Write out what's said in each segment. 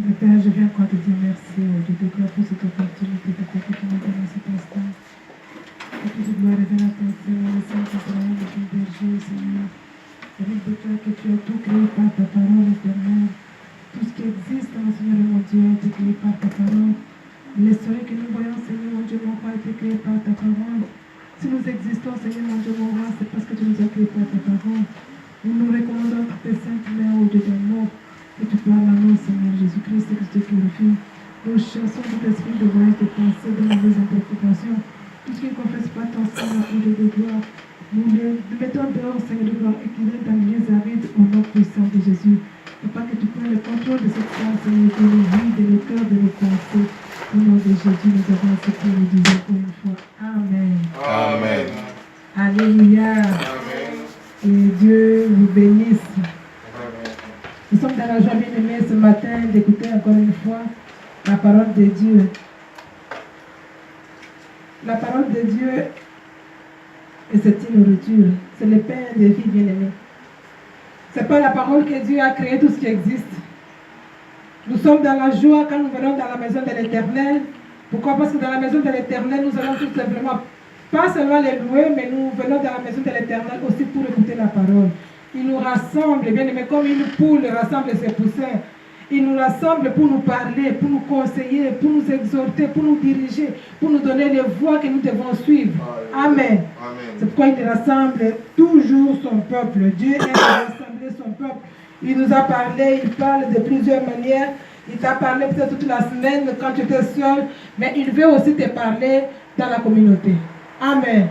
Père, je viens encore te dire merci, Dieu de gloire, pour cette opportunité de quoi que tu m'as donné cet instant. Que toute gloire revienne à ton Seigneur, le Saint-Israël, le Dieu berger, Seigneur. Avec de toi que tu as tout créé par ta parole éternelle. Tout ce qui existe, Seigneur mon Dieu, a été créé par ta parole. Les soleils que nous voyons, Seigneur mon Dieu, mon roi, a été créé par ta parole. Si nous existons, Seigneur mon Dieu, mon roi, c'est parce que tu nous as créé par ta parole. Nous nous recommandons toutes tes saintes mains au Dieu d'amour. Que tu parles à nous, Seigneur Jésus-Christ, et que tu te glorifies. Nous chassons tout esprit de voyage, de pensée, de mauvaises interprétations. Tout ce qui ne confesse pas ton Seigneur, au Dieu de gloire. Nous le mettons dehors, Seigneur de gloire, et qu'il est dans les arides au nom puissant de Jésus. Papa, que tu prennes le contrôle de cette place, Seigneur, de nos vies, de nos cœurs, de nos pensées. Au nom de Jésus, nous avons accepté et nous disons encore une fois. Amen. Amen. Alléluia. Amen. Et Dieu vous bénisse. Amen. Nous sommes dans la joie bien-aimée ce matin d'écouter encore une fois la parole de Dieu. La parole de Dieu, et c'est une nourriture. C'est le pain des vies bien-aimées. Ce n'est pas la parole que Dieu a créé tout ce qui existe. Nous sommes dans la joie quand nous venons dans la maison de l'Éternel. Pourquoi? Parce que dans la maison de l'Éternel, nous allons tout simplement, pas seulement les louer, mais nous venons dans la maison de l'Éternel aussi pour écouter la parole. Il nous rassemble, bien aimé, comme une poule rassemble ses poussins. Il nous rassemble pour nous parler, pour nous conseiller, pour nous exhorter, pour nous diriger, pour nous donner les voies que nous devons suivre. Amen. C'est pourquoi il rassemble toujours son peuple. Dieu aime rassembler son peuple. Il nous a parlé, il parle de plusieurs manières. Il t'a parlé peut-être toute la semaine quand tu étais seul, mais il veut aussi te parler dans la communauté. Amen.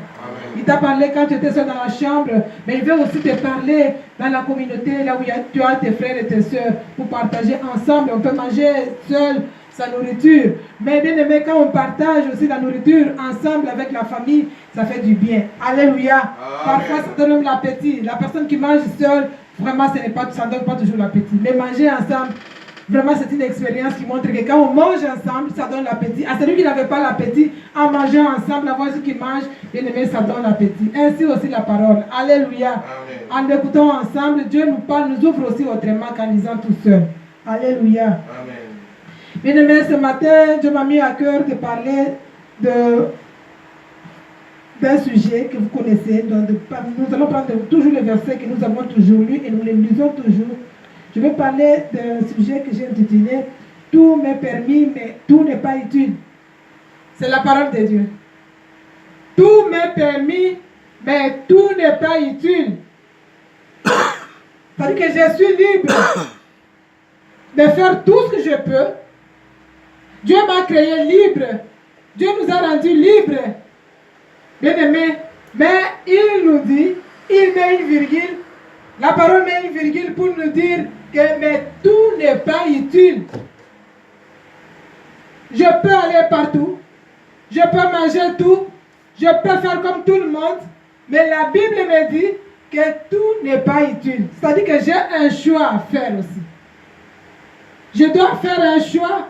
Il t'a parlé quand tu étais seul dans la chambre, mais il veut aussi te parler dans la communauté, là où tu as tes frères et tes soeurs, pour partager ensemble. On peut manger seul sa nourriture, mais bien aimé, quand on partage aussi la nourriture ensemble avec la famille, ça fait du bien. Alléluia. Amen. Parfois, ça donne même l'appétit. La personne qui mange seule, vraiment, ça ne donne pas toujours l'appétit. Mais manger ensemble, vraiment, c'est une expérience qui montre que quand on mange ensemble, ça donne l'appétit. À celui qui n'avait pas l'appétit, en mangeant ensemble, la voix qui mange, bien aimé, ça donne l'appétit. Ainsi aussi la parole. Alléluia. Amen. En écoutant ensemble, Dieu nous parle, nous ouvre aussi autrement qu'en lisant tout seul. Alléluia. Amen. Bien aimé, ce matin, Dieu m'a mis à cœur de parler d'un sujet que vous connaissez. Nous allons prendre toujours les versets que nous avons toujours lus et nous les lisons toujours. Je vais parler d'un sujet que j'ai intitulé « Tout m'est permis, mais tout n'est pas utile ». C'est la parole de Dieu. Tout m'est permis, mais tout n'est pas utile. C'est-à-dire que je suis libre de faire tout ce que je peux. Dieu m'a créé libre. Dieu nous a rendus libres. Bien aimé, mais il nous dit, il met une virgule. La parole met une virgule pour nous dire que mais tout n'est pas utile. Je peux aller partout, je peux manger tout, je peux faire comme tout le monde, mais la Bible me dit que tout n'est pas utile. C'est-à-dire que j'ai un choix à faire aussi. Je dois faire un choix.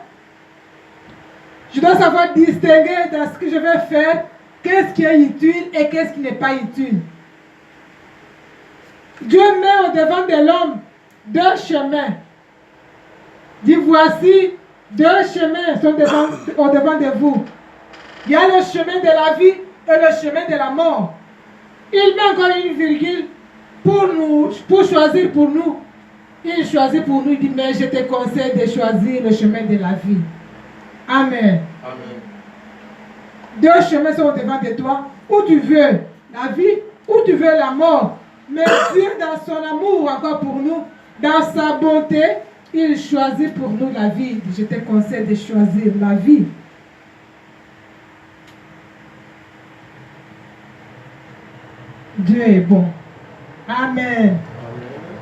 Je dois savoir distinguer dans ce que je vais faire, qu'est-ce qui est utile et qu'est-ce qui n'est pas utile. Dieu met au devant de l'homme deux chemins. Dit voici, deux chemins sont au devant de vous. Il y a le chemin de la vie et le chemin de la mort. Il met encore une virgule pour choisir pour nous. Il choisit pour nous, il dit, mais je te conseille de choisir le chemin de la vie. Amen. Amen. Deux chemins sont au devant de toi. Où tu veux la vie, où tu veux la mort. Mais Dieu, dans son amour encore pour nous, dans sa bonté, il choisit pour nous la vie. Je te conseille de choisir la vie. Dieu est bon. Amen.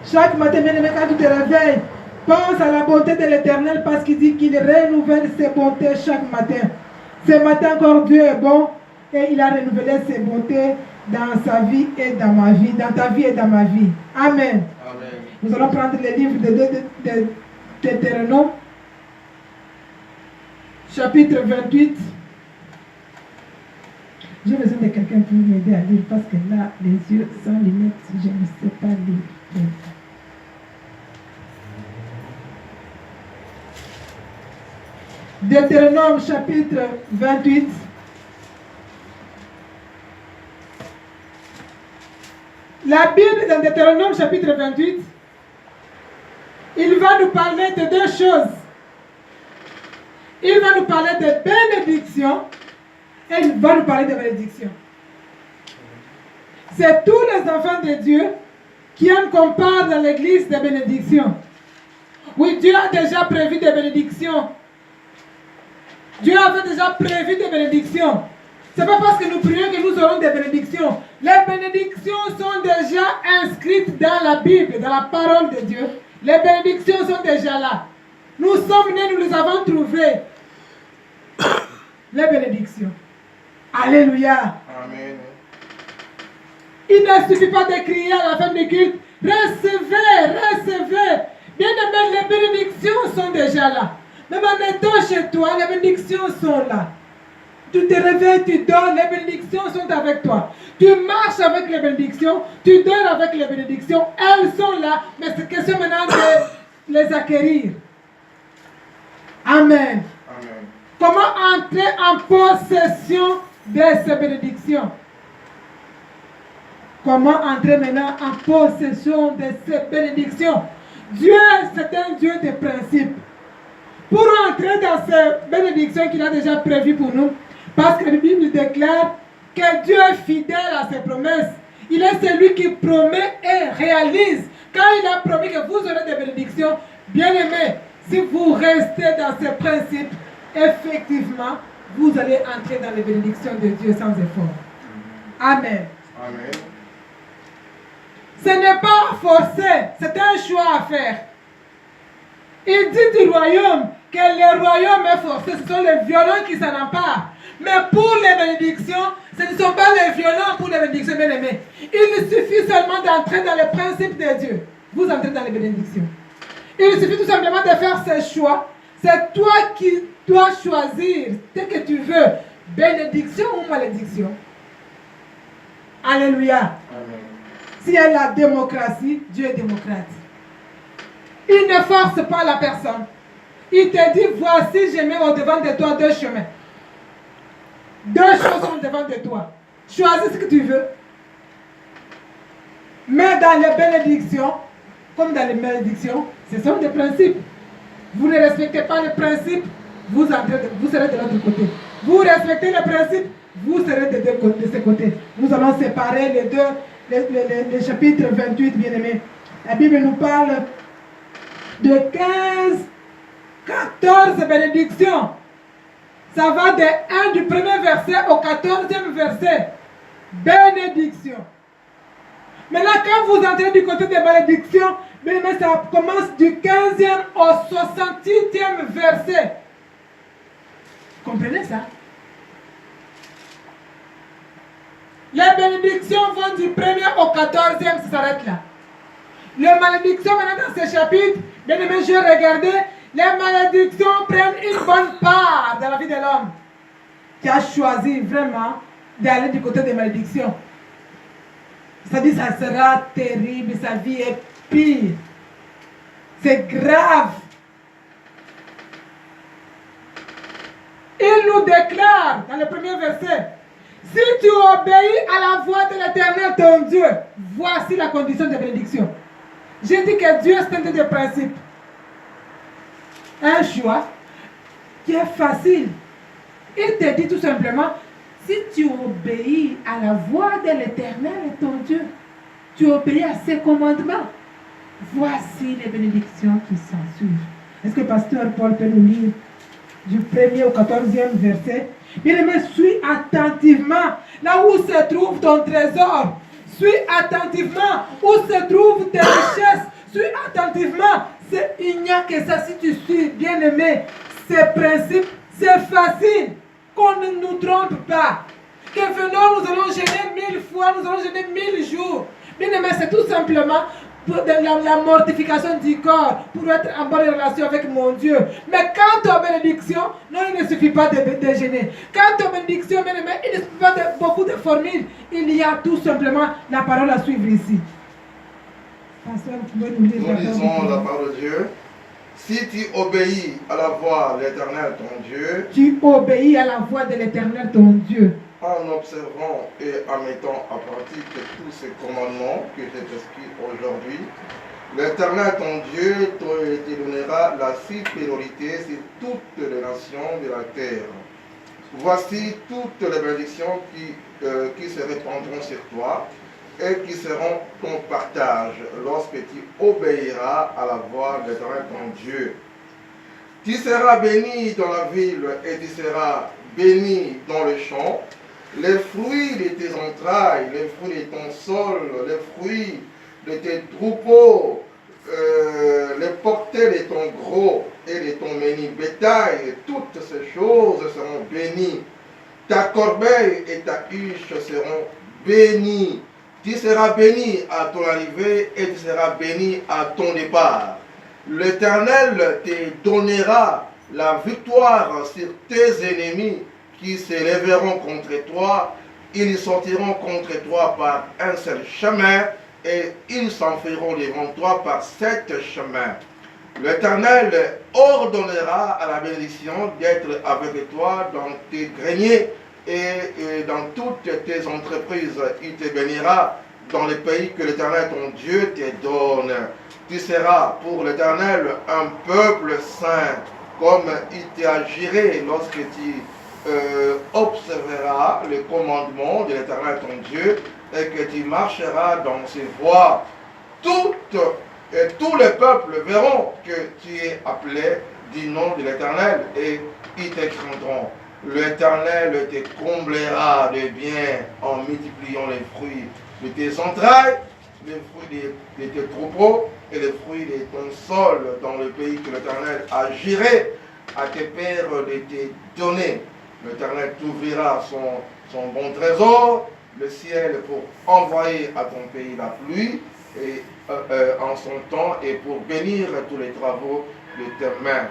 Chaque matin, bien aimé, quand tu te réveilles, pense à la bonté de l'Éternel parce qu'il dit qu'il renouvelle ses bontés chaque matin. Ce matin encore, Dieu est bon et il a renouvelé ses bontés dans sa vie et dans ma vie, dans ta vie et dans ma vie. Amen. Amen. Nous allons prendre le livre de Deutéronome, chapitre 28. J'ai besoin de quelqu'un pour m'aider à lire parce que là, les yeux sans lunettes, je ne sais pas lire. Deutéronome chapitre 28. La Bible dans Deutéronome chapitre 28, il va nous parler de deux choses. Il va nous parler de bénédiction et il va nous parler de bénédiction. C'est tous les enfants de Dieu qui aiment qu'on parle dans l'église des bénédictions. Oui, Dieu a déjà prévu des bénédictions. Dieu avait déjà prévu des bénédictions. Ce n'est pas parce que nous prions que nous aurons des bénédictions. Les bénédictions sont déjà inscrites dans la Bible, dans la parole de Dieu. Les bénédictions sont déjà là. Nous sommes nés, nous les avons trouvées. Les bénédictions. Alléluia. Amen. Il ne suffit pas de crier à la fin du culte. Recevez, recevez. Bien aimé, les bénédictions sont déjà là. Même en étant chez toi, les bénédictions sont là. Tu te réveilles, tu dors, les bénédictions sont avec toi. Tu marches avec les bénédictions, tu dors avec les bénédictions. Elles sont là, mais c'est question maintenant de les acquérir. Amen. Amen. Comment entrer en possession de ces bénédictions? Comment entrer maintenant en possession de ces bénédictions? Dieu, c'est un Dieu de principes. Pour entrer dans ces bénédictions qu'il a déjà prévues pour nous, parce que la Bible déclare que Dieu est fidèle à ses promesses. Il est celui qui promet et réalise. Quand il a promis que vous aurez des bénédictions, bien aimés, si vous restez dans ces principes, effectivement, vous allez entrer dans les bénédictions de Dieu sans effort. Amen. Amen. Ce n'est pas forcé, c'est un choix à faire. Il dit du royaume que le royaume est forcé, ce sont les violents qui s'en emparent. Mais pour les bénédictions, ce ne sont pas les violents pour les bénédictions, bien aimés. Il suffit seulement d'entrer dans les principes de Dieu. Vous entrez dans les bénédictions. Il suffit tout simplement de faire ce choix. C'est toi qui dois choisir ce que tu veux, bénédiction ou malédiction. Alléluia. Amen. S'il y a la démocratie, Dieu est démocrate. Il ne force pas la personne. Il te dit, voici, je mets au-devant de toi deux chemins. Deux choses sont devant de toi. Choisis ce que tu veux. Mais dans les bénédictions, comme dans les malédictions, ce sont des principes. Vous ne respectez pas les principes, vous serez de l'autre côté. Vous respectez les principes, vous serez de ce côté. Nous allons séparer les deux, les chapitres 28, bien aimés. La Bible nous parle de 14 bénédictions. Ça va de 1 du premier verset au 14e verset. Bénédiction. Maintenant, quand vous entrez du côté des malédictions, bien aimé, ça commence du 15e au 68e verset. Comprenez ça? Les bénédictions vont du 1er au 14e, ça s'arrête là. Les malédictions, maintenant dans ce chapitre, bien aimé, je regardais, les malédictions prennent une bonne part dans la vie de l'homme qui a choisi vraiment d'aller du côté des malédictions. C'est-à-dire, ça sera terrible, sa vie est pire. C'est grave. Il nous déclare dans le premier verset, si tu obéis à la voix de l'Éternel ton Dieu, voici la condition de bénédiction. J'ai dit que Dieu c'est un Dieu de principe. Un choix qui est facile. Il te dit tout simplement, si tu obéis à la voix de l'Éternel ton Dieu, tu obéis à ses commandements, voici les bénédictions qui s'ensuivent. Est-ce que Pasteur Paul peut nous lire du 1er au 14e verset? Bien-aimé, suis attentivement là où se trouve ton trésor. Suis attentivement où se trouvent tes richesses. Suis attentivement. Il n'y a que ça. Si tu suis, bien-aimé, ces principes, c'est facile. Qu'on ne nous trompe pas. Que venons, nous allons gêner 1000 fois, nous allons gêner 1000 jours. Bien-aimé, c'est tout simplement pour la mortification du corps, pour être en bonne relation avec mon Dieu. Mais quant aux bénédictions, non, il ne suffit pas de gêner. Quant aux bénédictions, bien aimé, il ne suffit pas de beaucoup de formules. Il y a tout simplement la parole à suivre ici. Pasteur, vous pouvez nous lire Nous lisons la parole de Dieu. Si tu obéis à la voix de l'Éternel ton Dieu, tu obéis à la voix de l'Éternel ton Dieu, en observant et en mettant en pratique tous ces commandements que j'ai prescrits aujourd'hui, l'Éternel ton Dieu te donnera la supériorité sur toutes les nations de la terre. Voici toutes les bénédictions qui se répandront sur toi et qui seront ton partage lorsque tu obéiras à la voix de l'Éternel ton Dieu. Tu seras béni dans la ville et tu seras béni dans le champ. Les fruits de tes entrailles, les fruits de ton sol, les fruits de tes troupeaux, les portées de ton gros et de ton menu bétail, toutes ces choses seront bénies. Ta corbeille et ta huche seront bénies. Tu seras béni à ton arrivée et tu seras béni à ton départ. L'Éternel te donnera la victoire sur tes ennemis qui s'élèveront contre toi. Ils sortiront contre toi par un seul chemin et ils s'enfuiront devant toi par 7 chemins. L'Éternel ordonnera à la bénédiction d'être avec toi dans tes greniers et dans toutes tes entreprises. Il te bénira dans le pays que l'Éternel ton Dieu te donne. Tu seras pour l'Éternel un peuple saint, comme il t'a juré lorsque tu observeras les commandements de l'Éternel ton Dieu et que tu marcheras dans ses voies. Tous les peuples verront que tu es appelé du nom de l'Éternel et ils te craindront. L'Éternel te comblera de bien en multipliant les fruits de tes entrailles, les fruits de tes troupeaux et les fruits de ton sol dans le pays que l'Éternel a juré à tes pères de te donner. L'Éternel t'ouvrira son bon trésor, le ciel, pour envoyer à ton pays la pluie et, en son temps et pour bénir tous les travaux de tes mains.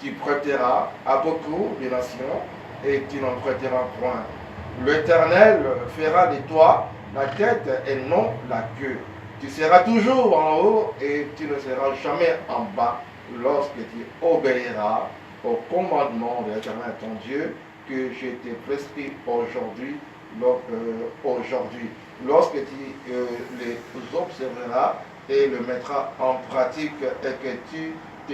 Tu prêteras à beaucoup de nations et tu n'en prêteras point. L'Éternel fera de toi la tête et non la queue. Tu seras toujours en haut et tu ne seras jamais en bas lorsque tu obéiras au commandement de l'Éternel ton Dieu que je t'ai prescrit aujourd'hui. Lorsque tu les observeras et le mettras en pratique et que tu te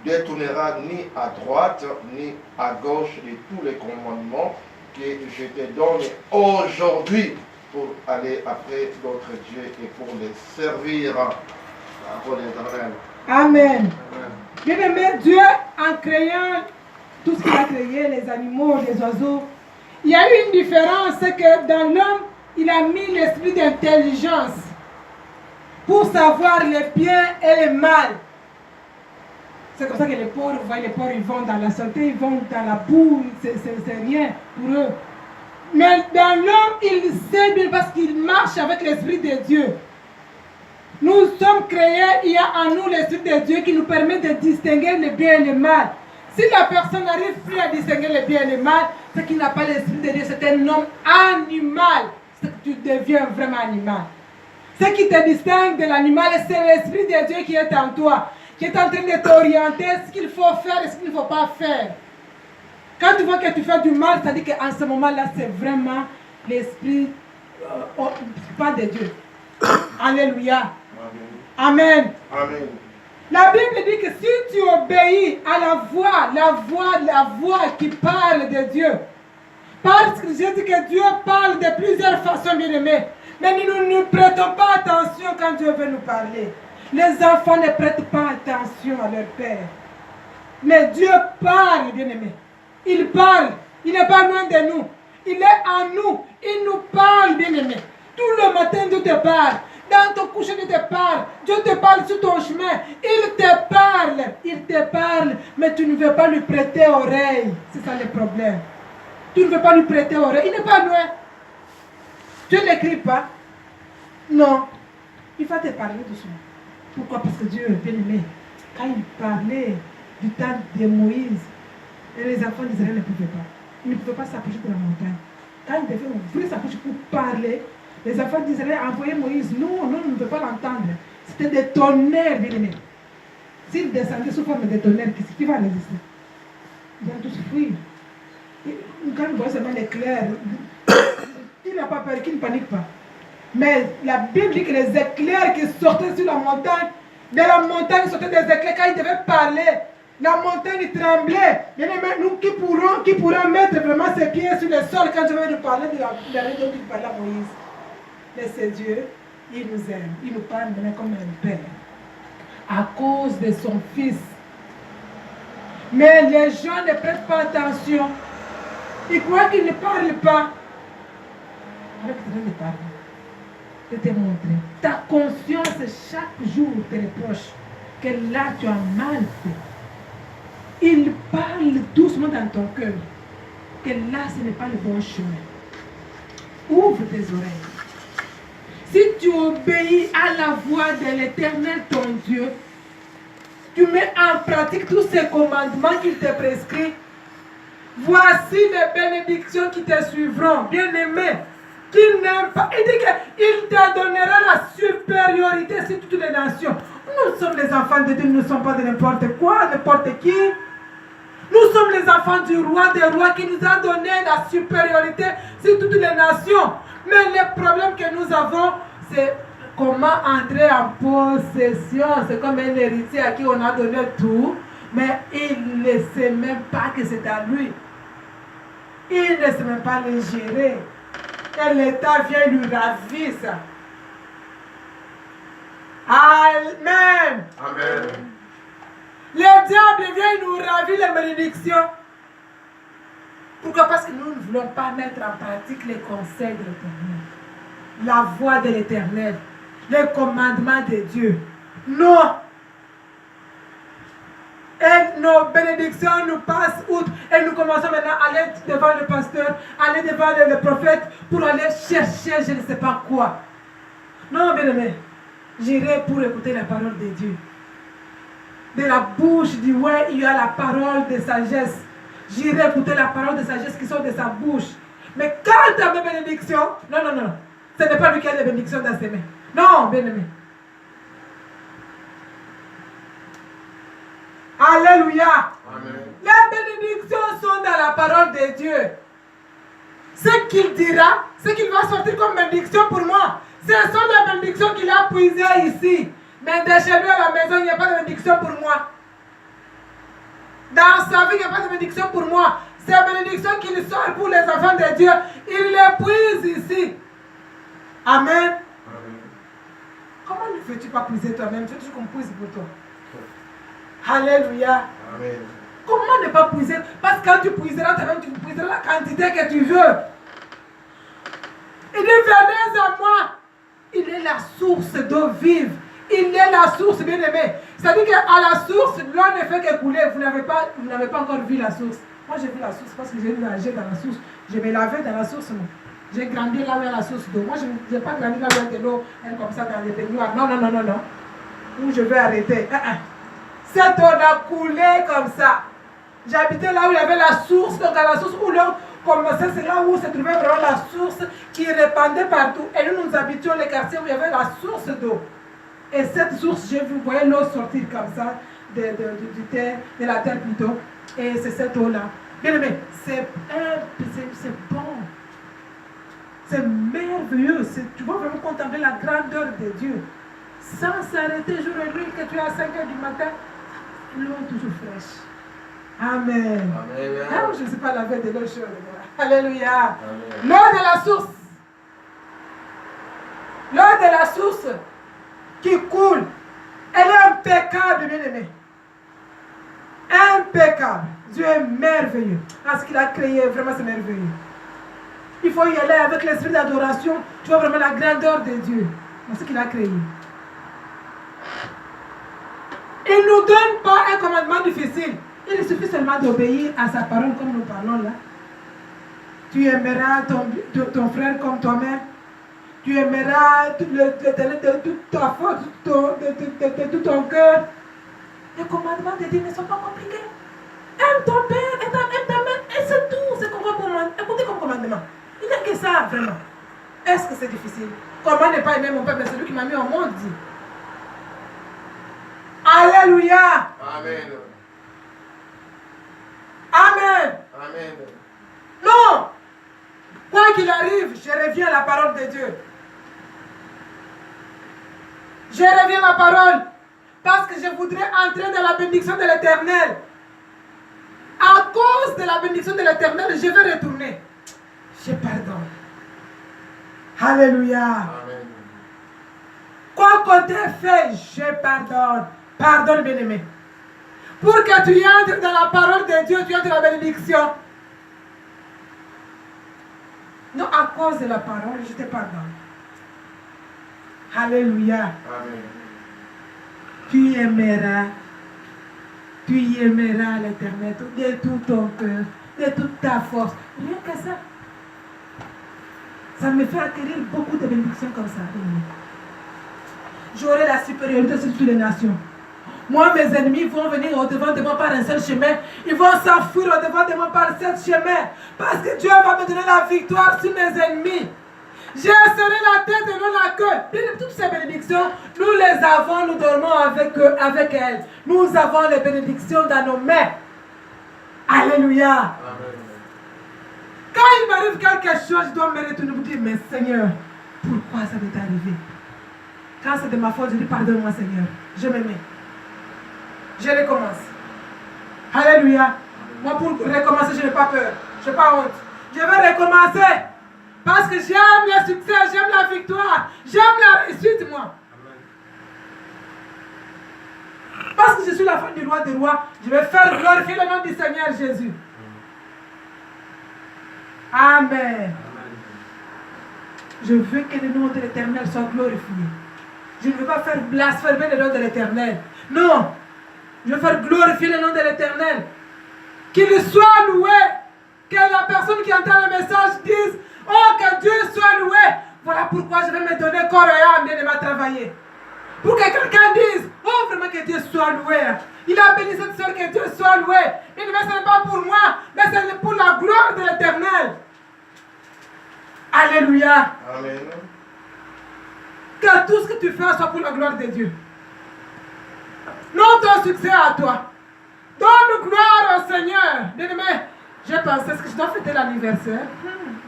détourneras ni à droite ni à gauche de tous les commandements que je te donne aujourd'hui pour aller après d'autres dieux et pour les servir. Amen. Bien-aimé, Dieu, en créant tout ce qu'il a créé, les animaux, les oiseaux, il y a eu une différence, c'est que dans l'homme, il a mis l'esprit d'intelligence pour savoir les biens et les mal. C'est comme ça que les pauvres, vous voyez, les pauvres, ils vont dans la santé, ils vont dans la boue, c'est rien pour eux. Mais dans l'homme, il sait bien parce qu'il marche avec l'Esprit de Dieu. Nous sommes créés, il y a en nous l'Esprit de Dieu qui nous permet de distinguer le bien et le mal. Si la personne n'arrive plus à distinguer le bien et le mal, c'est qu'il n'a pas l'Esprit de Dieu, c'est un homme animal. C'est que tu deviens vraiment animal. Ce qui te distingue de l'animal, c'est l'Esprit de Dieu qui est en toi, qui est en train de t'orienter ce qu'il faut faire et ce qu'il ne faut pas faire. Quand tu vois que tu fais du mal, ça dit qu'en ce moment-là, c'est vraiment l'esprit, pas de Dieu. Alléluia. Amen. Amen. La Bible dit que si tu obéis à la voix qui parle de Dieu, parce que j'ai dit que Dieu parle de plusieurs façons, bien aimés, mais nous ne prêtons pas attention quand Dieu veut nous parler. Les enfants ne prêtent pas attention à leur père. Mais Dieu parle, bien aimés. Il parle, il n'est pas loin de nous. Il est en nous, il nous parle, bien-aimé. Tout le matin, Dieu te parle. Dans ton coucher, Dieu te parle. Dieu te parle sur ton chemin. Il te parle, mais tu ne veux pas lui prêter oreille. C'est ça le problème. Tu ne veux pas lui prêter oreille. Il n'est pas loin. Dieu ne l'écrit pas. Non. Il va te parler doucement. Pourquoi? Parce que Dieu, bien-aimé, quand il parlait du temps de Moïse, et les enfants d'Israël ne pouvaient pas. Ils ne pouvaient pas s'approcher de la montagne. Quand ils devaient ouvrir sa bouche pour parler, les enfants d'Israël envoyaient Moïse. Non, nous ne pouvons pas l'entendre. C'était des tonnerres, bien aimés. s'il descendait sous forme de tonnerre, qui va résister? Ils vont tous fuir. Quand il voit seulement l'éclair, il n'a pas peur, qu'il ne panique pas. Mais la Bible dit que les éclairs qui sortaient sur la montagne, de la montagne sortaient des éclairs quand il devait parler. La montagne tremblait. Bien aimé, nous qui pourrons mettre vraiment ses pieds sur le sol quand je vais nous parler de la raison qu'il parlait à Moïse. Mais c'est Dieu, il nous aime. Il nous parle maintenant comme un père. À cause de son fils. Mais les gens ne prêtent pas attention. Ils croient qu'ils ne parlent pas. Arrête de parler. De te montrer. Ta conscience chaque jour te reproche que là tu as mal fait. Il parle doucement dans ton cœur que là ce n'est pas le bon chemin. Ouvre tes oreilles. Si tu obéis à la voix de l'Éternel ton Dieu, tu mets en pratique tous ces commandements qu'il te prescrit, voici les bénédictions qui te suivront, bien-aimé. Qu'il n'aime pas. Il dit qu'il te donnera la supériorité sur toutes les nations. Nous sommes les enfants de Dieu, nous ne sommes pas de n'importe quoi, n'importe qui. Nous sommes les enfants du roi des rois qui nous a donné la supériorité sur toutes les nations. Mais le problème que nous avons, c'est comment entrer en possession. C'est comme un héritier à qui on a donné tout, mais il ne sait même pas que c'est à lui. Il ne sait même pas le gérer. Et l'État vient lui ravir ça. Amen. Amen. Le diable vient nous ravir les bénédictions. Pourquoi? Parce que nous ne voulons pas mettre en pratique les conseils de l'Éternel, la voix de l'Éternel, les commandements de Dieu. Non. Et nos bénédictions nous passent outre. Et nous commençons maintenant à aller devant le pasteur, aller devant le prophète pour aller chercher je ne sais pas quoi. Non, bien aimé. J'irai pour écouter la parole de Dieu. De la bouche du roi, il y a la parole de sagesse. J'irai écouter la parole de sagesse qui sort de sa bouche. Mais quant à mes bénédictions, non, non, non. Ce n'est pas lui qui a les bénédictions dans ses mains. Non, bien aimé. Alléluia. Amen. Les bénédictions sont dans la parole de Dieu. Ce qu'il dira, ce qu'il va sortir comme bénédiction pour moi, ce sont les bénédictions qu'il a puisées ici. Mais de chez lui à la maison, il n'y a pas de bénédiction pour moi. Dans sa vie, il n'y a pas de bénédiction pour moi. Ces bénédictions qu'il sort pour les enfants de Dieu, il les puise ici. Amen. Amen. Comment ne fais-tu pas puiser toi-même? Fais-tu qu'on puise pour toi? Alléluia. Amen. Comment ne pas puiser? Parce que quand tu puiseras toi-même, tu puiseras la quantité que tu veux. Il dit, venez à moi. Il est la source d'eau vive. Il est la source, bien aimé. C'est-à-dire qu'à la source, l'eau ne fait qu'écouler. Vous n'avez pas encore vu la source. Moi, j'ai vu la source parce que j'ai nagé dans la source. Je me lavais dans la source. J'ai grandi là où il y a la source d'eau. Moi, je n'ai pas grandi là où il y a de l'eau comme ça dans les baignoires. Non, non, non, non, non. Où je vais arrêter. Cette eau a coulé comme ça. J'habitais là où il y avait la source. Donc, à la source où l'eau commençait, c'est là où se trouvait vraiment la source qui répandait partout. Et nous habitions les quartiers où il y avait la source d'eau. Et cette source, je vous voyais l'eau sortir comme ça, de la terre plutôt. Et c'est cette eau-là. Bien aimé, c'est bon. C'est merveilleux. Tu vas vraiment contempler la grandeur de Dieu. Sans s'arrêter jour et nuit, que tu es à 5 h du matin, l'eau toujours fraîche. Amen. Amen. Ah, je ne sais pas laver de l'eau chaude. Alléluia. L'eau de la source. L'eau de la source qui coule, elle est impeccable, bien aimé. Impeccable. Dieu est merveilleux. À ce qu'il a créé, vraiment c'est merveilleux. Il faut y aller avec l'esprit d'adoration. Tu vois vraiment la grandeur de Dieu. C'est ce qu'il a créé. Il ne nous donne pas un commandement difficile. Il suffit seulement d'obéir à sa parole comme nous parlons là. Tu aimeras ton frère comme toi-même. Tu aimeras l'Éternel de toute ta force, de tout ton cœur. Les commandements de Dieu ne sont pas compliqués. Aime ton père, aime ta mère, et c'est tout. C'est qu'on va écouter comme commandement. Il n'y a que ça, vraiment. Est-ce que c'est difficile? Comment ne pas aimer mon père? Mais c'est lui qui m'a mis au monde, dit. Alléluia. Amen. Amen. Amen. Non. Quoi qu'il arrive, je reviens à la parole de Dieu. Je reviens à la parole parce que je voudrais entrer dans la bénédiction de l'Éternel. À cause de la bénédiction de l'Éternel, je vais retourner. Je pardonne. Alléluia. Amen. Quoi qu'on t'ait fait, je pardonne. Pardonne, bien-aimé. Pour que tu entres dans la parole de Dieu, tu entres dans la bénédiction. Non, à cause de la parole, je te pardonne. Alléluia. Amen. Tu aimeras l'Éternel de tout ton cœur, de toute ta force. Rien que ça. Ça me fait acquérir beaucoup de bénédictions comme ça. J'aurai la supériorité sur toutes les nations. Moi, mes ennemis vont venir au-devant de moi par un seul chemin. Ils vont s'enfuir au-devant de moi par seul chemin. Parce que Dieu va me donner la victoire sur mes ennemis. Je serai la tête et non la queue. Toutes ces bénédictions, nous les avons, nous dormons avec elles. Nous avons les bénédictions dans nos mains. Alléluia. Amen. Quand il m'arrive quelque chose, je dois me retourner pour dire, mais Seigneur, pourquoi ça m'est arrivé? Quand c'est de ma faute, je dis, pardonne-moi Seigneur. Je me mets. Je recommence. Alléluia. Moi, pour recommencer, je n'ai pas peur. Je n'ai pas honte. Je vais recommencer. Parce que j'aime le succès, j'aime la victoire, j'aime la réussite, moi. Parce que je suis la femme du roi des rois, je vais faire glorifier le nom du Seigneur Jésus. Amen. Je veux que le nom de l'Éternel soit glorifié. Je ne veux pas faire blasphémer le nom de l'Éternel. Non. Je veux faire glorifier le nom de l'Éternel. Qu'il soit loué. Que la personne qui entend le message dise, oh, que Dieu soit loué. Voilà pourquoi je vais me donner corps et âme bien de ma travailler. Pour que quelqu'un dise, oh, vraiment que Dieu soit loué. Il a béni cette soeur, que Dieu soit loué. Mais ce n'est pas pour moi, mais c'est pour la gloire de l'Éternel. Alléluia. Amen. Que tout ce que tu fais soit pour la gloire de Dieu. Non ton succès à toi. Donne gloire au Seigneur. Bien-aimé, j'ai pensé, est-ce que je dois fêter l'anniversaire?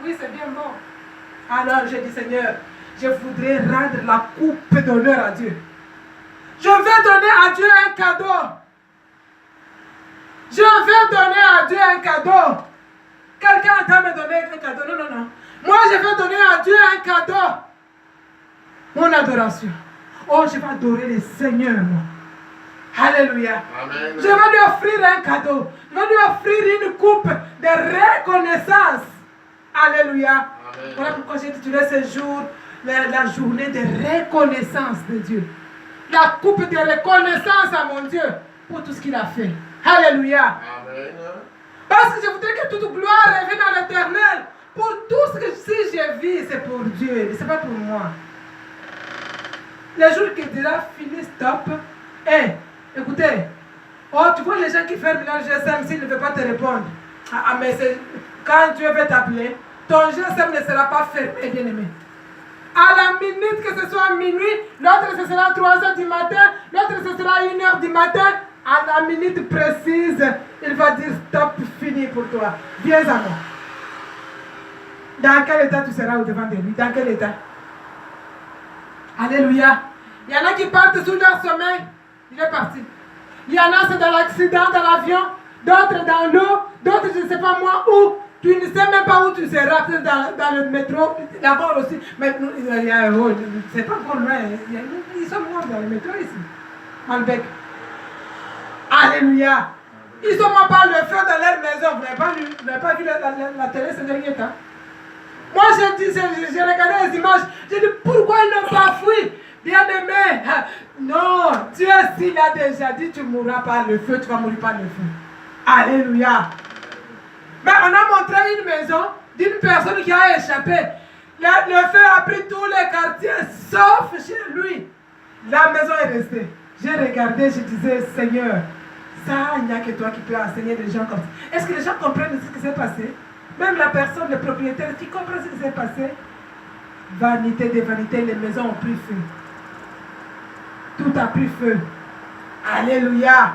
Oui, c'est bien bon. Alors j'ai dit, Seigneur, je voudrais rendre la coupe d'honneur à Dieu. Je vais donner à Dieu un cadeau. Je vais donner à Dieu un cadeau. Quelqu'un entend me donner un cadeau? Non, non, non. Moi, je vais donner à Dieu un cadeau. Mon adoration. Oh, je vais adorer le Seigneur, moi. Alléluia. Amen. Je vais lui offrir un cadeau. Je vais lui offrir une coupe de reconnaissance. Alléluia. Amen. Voilà pourquoi j'ai intitulé ce jour la journée de reconnaissance de Dieu. La coupe de reconnaissance à mon Dieu pour tout ce qu'il a fait. Alléluia. Amen. Parce que je voudrais que toute gloire revienne à l'Éternel. Pour tout ce que si je vis, c'est pour Dieu. Ce n'est pas pour moi. Le jour qu'il dira fini, stop. Écoutez. Oh, tu vois les gens qui ferment leur GSM s'ils ne veulent pas te répondre. Mais quand Dieu veut t'appeler, ton GSM ne sera pas fermé, bien-aimé. À la minute que ce soit minuit, l'autre ce sera 3h du matin, l'autre ce sera 1h du matin, à la minute précise, il va dire stop, fini pour toi. Viens à moi. Dans quel état tu seras au-devant de lui? Dans quel état? Alléluia. Il y en a qui partent sous leur sommeil, il est parti. Il y en a, c'est dans l'accident, dans l'avion, d'autres dans l'eau, d'autres je ne sais pas moi où. Tu ne sais même pas où tu seras, peut-être dans le métro, d'abord aussi. Mais c'est pas encore loin, ils sont morts dans le métro ici. Malbec. Alléluia. Ils sont morts par le feu dans leur maison. Vous n'avez pas vu la télé ces derniers temps? Moi, j'ai regardé les images, j'ai dit pourquoi ils n'ont pas fui? Bien-aimé, non, Dieu s'il a déjà dit tu mourras par le feu, tu vas mourir par le feu. Alléluia. Mais on a montré une maison d'une personne qui a échappé. Le feu a pris tous les quartiers, sauf chez lui. La maison est restée. J'ai regardé, je disais, Seigneur, ça, il n'y a que toi qui peux enseigner les gens comme ça. Est-ce que les gens comprennent ce qui s'est passé? Même la personne, le propriétaire, qui comprend ce qui s'est passé? Vanité de vanité, les maisons ont pris feu. Tout a pris feu. Alléluia.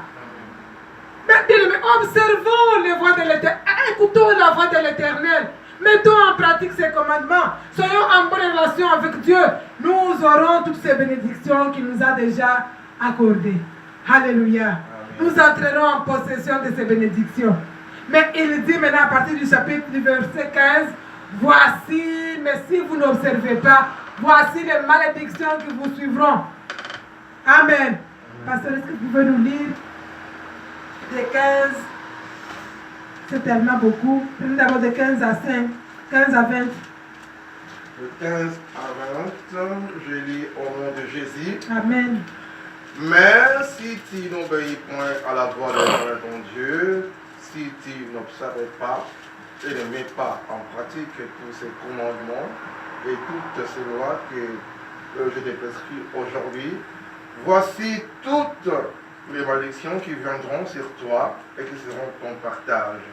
Mais bien-aimés, observons les voies de l'Éternel. Écoutons la voix de l'Éternel. Mettons en pratique ses commandements. Soyons en bonne relation avec Dieu. Nous aurons toutes ces bénédictions qu'il nous a déjà accordées. Alléluia. Amen. Nous entrerons en possession de ces bénédictions. Mais il dit maintenant à partir du chapitre du verset 15, voici, mais si vous n'observez pas, voici les malédictions qui vous suivront. Amen. Pasteur, est-ce que vous pouvez nous lire de 15, c'est tellement beaucoup. D'abord de 15 à 5, 15 à 20. De 15 à 20, je lis au nom de Jésus. Amen. Mais si tu n'obéis point à la voix de l'Éternel ton Dieu, si tu n'observes pas et ne mets pas en pratique tous ces commandements et toutes ces lois que je t'ai prescrites aujourd'hui, voici toutes les malédictions qui viendront sur toi et qui seront ton partage.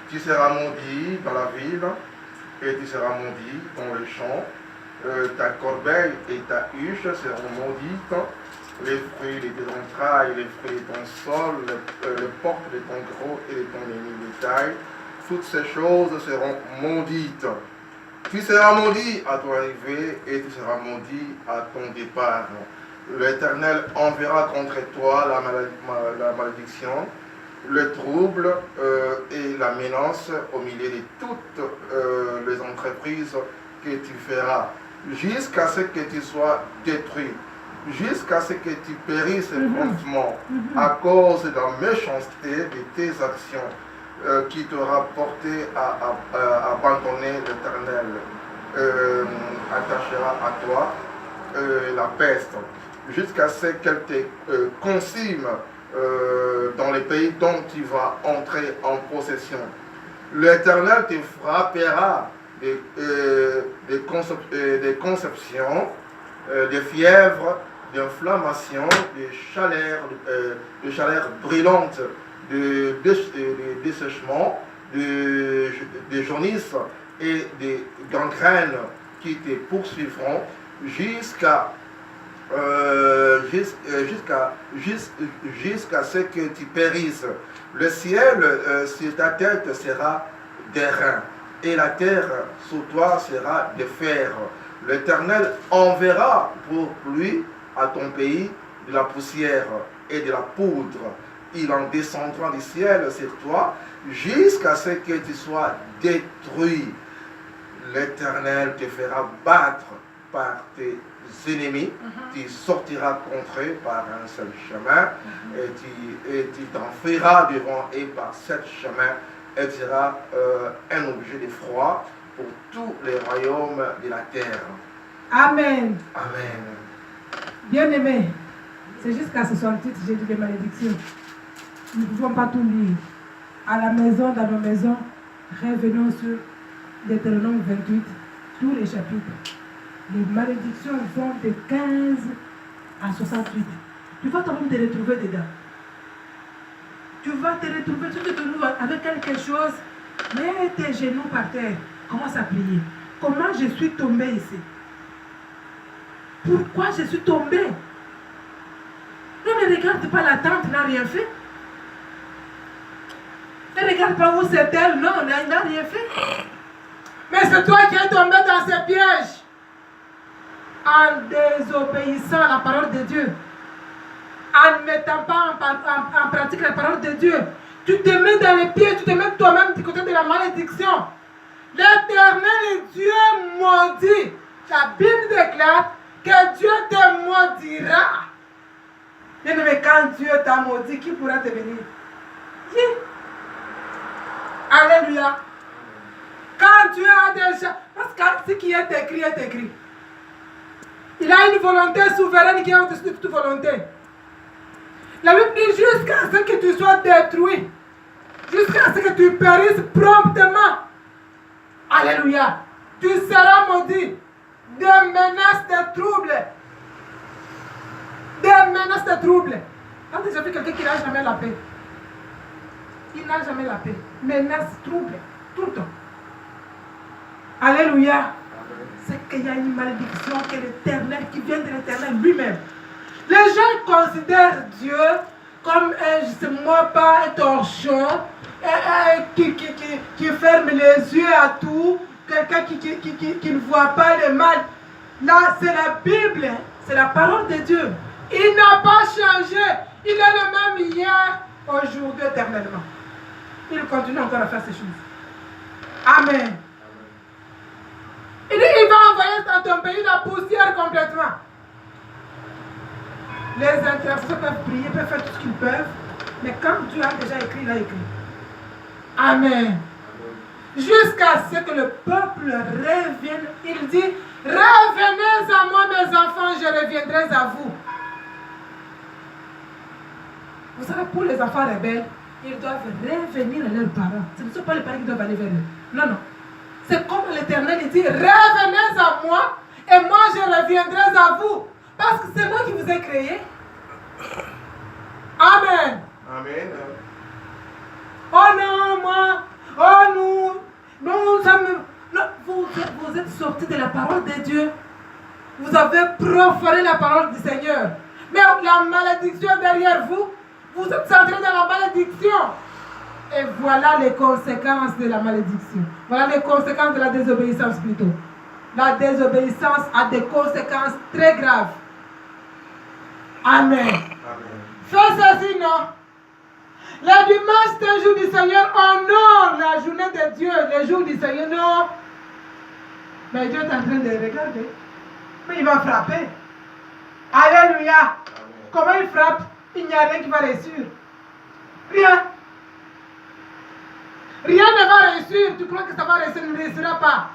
Tu seras maudit dans la ville et tu seras maudit dans les champs. Ta corbeille et ta huche seront maudites. Les fruits de tes entrailles, les fruits de ton sol, le porc de ton gros et de ton bétail, toutes ces choses seront maudites. Tu seras maudit à ton arrivée et tu seras maudit à ton départ. L'Éternel enverra contre toi la malédiction, le trouble et la menace au milieu de toutes les entreprises que tu feras, jusqu'à ce que tu sois détruit, jusqu'à ce que tu périsses promptement à cause de la méchanceté de tes actions qui t'aura porté à abandonner l'Éternel. Attachera à toi la peste, jusqu'à ce qu'elle te consume dans les pays dont tu vas entrer en possession. L'Éternel te frappera des conceptions, des fièvres, d'inflammation, de chaleur brûlante, de dessèchement, de jaunisse et des gangrènes qui te poursuivront jusqu'à ce que tu périsses. Le ciel sur ta tête sera d'airain et la terre sous toi sera de fer. L'Éternel enverra pour pluie à ton pays de la poussière et de la poudre. Il en descendra du ciel sur toi jusqu'à ce que tu sois détruit. L'Éternel te fera battre par tes ennemis, tu sortiras contre eux par un seul chemin et tu t'enfuiras devant eux par sept chemins et tu seras un objet d'effroi pour tous les royaumes de la terre. Amen. Amen. Bien-aimés, c'est jusqu'à ce 68, j'ai dit des malédictions. Nous ne pouvons pas tout lire. À la maison, dans nos maisons, revenons sur Deutéronome 28, tous les chapitres. Les malédictions vont de 15 à 68. Tu vas toi-même te retrouver dedans. Tu vas te retrouver, tu te trouves avec quelque chose, mets tes genoux par terre, commence à prier. Comment je suis tombé ici? Pourquoi je suis tombé? Ne regarde pas la tante, n'a rien fait. Ne regarde pas où c'est elle, non, elle n'a rien fait. Mais c'est toi qui es tombé dans ces pièges. En désobéissant à la parole de Dieu, en ne mettant pas en pratique la parole de Dieu, tu te mets dans les pieds, tu te mets toi-même du côté de la malédiction. L'Éternel est Dieu maudit. La Bible déclare que Dieu te maudira. Mais quand Dieu t'a maudit, qui pourra te bénir? Qui? Alléluia. Quand Dieu a déjà... Parce que ce qui est écrit est écrit. Il a une volonté souveraine qui est au-dessus de toute volonté. La Bible dit jusqu'à ce que tu sois détruit. Jusqu'à ce que tu périsses promptement. Alléluia. Tu seras maudit. Des menaces de troubles. Des menaces de troubles. Quand j'ai vu quelqu'un qui n'a jamais la paix. Il n'a jamais la paix. Menaces, troubles. Tout le temps. Alléluia. C'est qu'il y a une malédiction qui vient de l'Éternel lui-même. Les gens considèrent Dieu comme je ne sais moi pas, un torchon, qui ferme les yeux à tout, quelqu'un qui ne voit pas le mal. Là, c'est la Bible, c'est la parole de Dieu. Il n'a pas changé. Il est le même hier, aujourd'hui, éternellement. Il continue encore à faire ces choses. Amen. Il dit, il va envoyer dans ton pays la poussière complètement. Les intercesseurs peuvent prier, peuvent faire tout ce qu'ils peuvent, mais comme Dieu a déjà écrit, il a écrit. Amen. Jusqu'à ce que le peuple revienne, il dit, revenez à moi mes enfants, je reviendrai à vous. Vous savez, pour les enfants rebelles, ils doivent revenir à leurs parents. Ce ne sont pas les parents qui doivent aller vers eux. Non, non. C'est comme l'Éternel, il dit, revenez à moi et moi je reviendrai à vous. Parce que c'est moi qui vous ai créé. Amen. Amen. Oh non, moi. Oh nous sommes... Non, vous êtes sortis de la parole de Dieu. Vous avez profané la parole du Seigneur. Mais la malédiction derrière vous, vous êtes entrés dans la malédiction. Et voilà les conséquences de la malédiction. Voilà les conséquences de la désobéissance plutôt. La désobéissance a des conséquences très graves. Amen. Amen. Fais ceci, non? Le dimanche, c'est le jour du Seigneur. Oh non, la journée de Dieu, le jour du Seigneur, non. Mais Dieu est en train de regarder. Mais il va frapper. Alléluia. Amen. Comment il frappe? Il n'y a rien qui va réussir. Rien. Rien ne va réussir. Tu crois que ça va réussir? Ne réussira pas.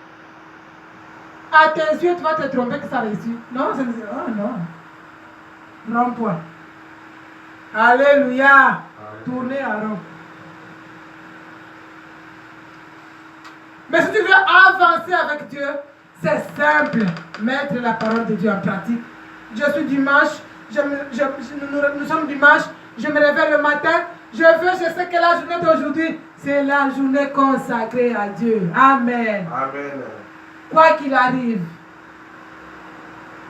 À tes yeux, tu vas te tromper que ça réussit. Non, c'est... Oh non. Rond-point. Alléluia. Tournez à rond. Mais si tu veux avancer avec Dieu, c'est simple. Mettre la parole de Dieu en pratique. Je suis dimanche. Nous sommes dimanche. Je me réveille le matin. Je sais que la journée d'aujourd'hui, c'est la journée consacrée à Dieu. Amen. Amen. Quoi qu'il arrive.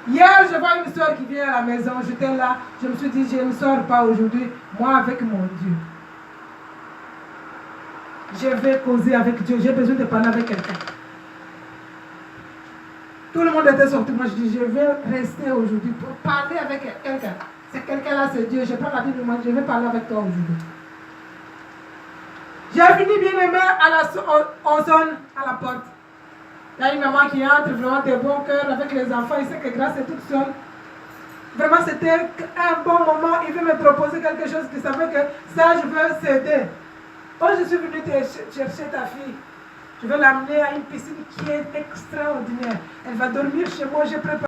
Hier, je vois une soeur qui vient à la maison. J'étais là. Je me suis dit, je ne sors pas aujourd'hui. Moi, avec mon Dieu. Je vais causer avec Dieu. J'ai besoin de parler avec quelqu'un. Tout le monde était sorti. Moi, je dis, je vais rester aujourd'hui pour parler avec quelqu'un. C'est quelqu'un-là, c'est Dieu. Je prends la Bible, moi, je vais parler avec toi aujourd'hui. J'ai fini bien aimé, on sonne à la porte. Il y a une maman qui entre, vraiment de bon cœur avec les enfants. Il sait que grâce est toute seule. Vraiment, c'était un bon moment. Il veut me proposer quelque chose qui savait que ça, je veux céder. Oh, je suis venue te chercher ta fille. Je vais l'amener à une piscine qui est extraordinaire. Elle va dormir chez moi. J'ai préparé.